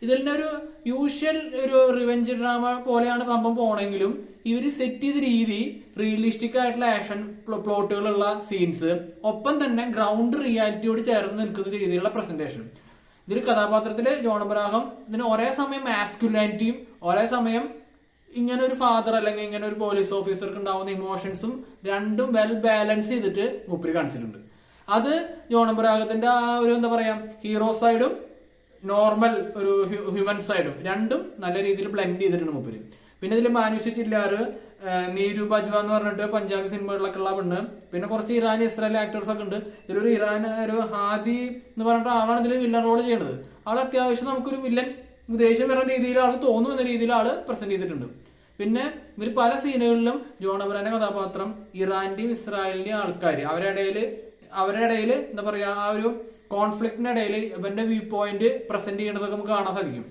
ഇതിന്റെ ഒരു യൂഷ്വൽ ഒരു റിവെഞ്ച് ഡ്രാമ പോലെയാണ് സംഭവം പോണെങ്കിലും ഇവര് സെറ്റ് ചെയ്ത രീതി റിയലിസ്റ്റിക് ആയിട്ടുള്ള ആക്ഷൻ പ്ലോട്ടുകളുള്ള സീൻസ്, ഒപ്പം തന്നെ ഗ്രൗണ്ട് റിയാലിറ്റിയോട് ചേർന്ന് നിൽക്കുന്ന രീതിയിലുള്ള പ്രസന്റേഷൻ. ഇതൊരു കഥാപാത്രത്തില് ജോൺ അബ്രഹാം ഇതിന് ഒരേ സമയം മാസ്കുലാനിറ്റിയും ഒരേ സമയം ഇങ്ങനെ ഒരു ഫാദർ അല്ലെങ്കിൽ ഇങ്ങനെ ഒരു പോലീസ് ഓഫീസർക്ക് ഉണ്ടാവുന്ന ഇമോഷൻസും രണ്ടും വെൽ ബാലൻസ് ചെയ്തിട്ട് മൂപ്പര് കാണിച്ചിട്ടുണ്ട്. അത് ജോൺ അബ്രഹാത്തിന്റെ ആ ഒരു എന്താ പറയാ ഹീറോ സൈഡും നോർമൽ ഒരു ഹ്യൂമൻ സൈഡും രണ്ടും നല്ല രീതിയിൽ ബ്ലെൻഡ് ചെയ്തിട്ടുണ്ട് മൂപ്പര്. പിന്നെ ഇതിൽ മാനുഷി ചില്ലാറ്, നീരു ബജ്വ എന്ന് പറഞ്ഞിട്ട് പഞ്ചാബി സിനിമകളിലൊക്കെ ഉള്ള പെണ്ണ്, പിന്നെ കുറച്ച് ഇറാനി ഇസ്രായേലി ആക്ടേഴ്സ് ഒക്കെ ഉണ്ട്. ഇതിലൊരു ഒരു ഹാദി എന്ന് പറഞ്ഞിട്ട് ആളാണ് ഇതിൽ വില്ലൻ റോൾ ചെയ്യുന്നത്. ആൾ അത്യാവശ്യം നമുക്കൊരു വില്ലൻ ദേഷ്യം വരുന്ന രീതിയിൽ ആൾ തോന്നുന്ന രീതിയിൽ ആള് പ്രസന്റ് ചെയ്തിട്ടുണ്ട്. പിന്നെ ഇവർ പല സീനുകളിലും ജോൺ അബ്രഹാമിന്റെ കഥാപാത്രം ഇറാന്റെയും ഇസ്രായേലിന്റെയും ആൾക്കാർ അവരുടെ ഇടയിൽ എന്താ പറയാ ആ ഒരു കോൺഫ്ലിക്റ്റിന്റെ ഇടയിൽ ഇവന്റെ വ്യൂ പോയിന്റ് പ്രസന്റ് ചെയ്യണതൊക്കെ നമുക്ക് കാണാൻ സാധിക്കും.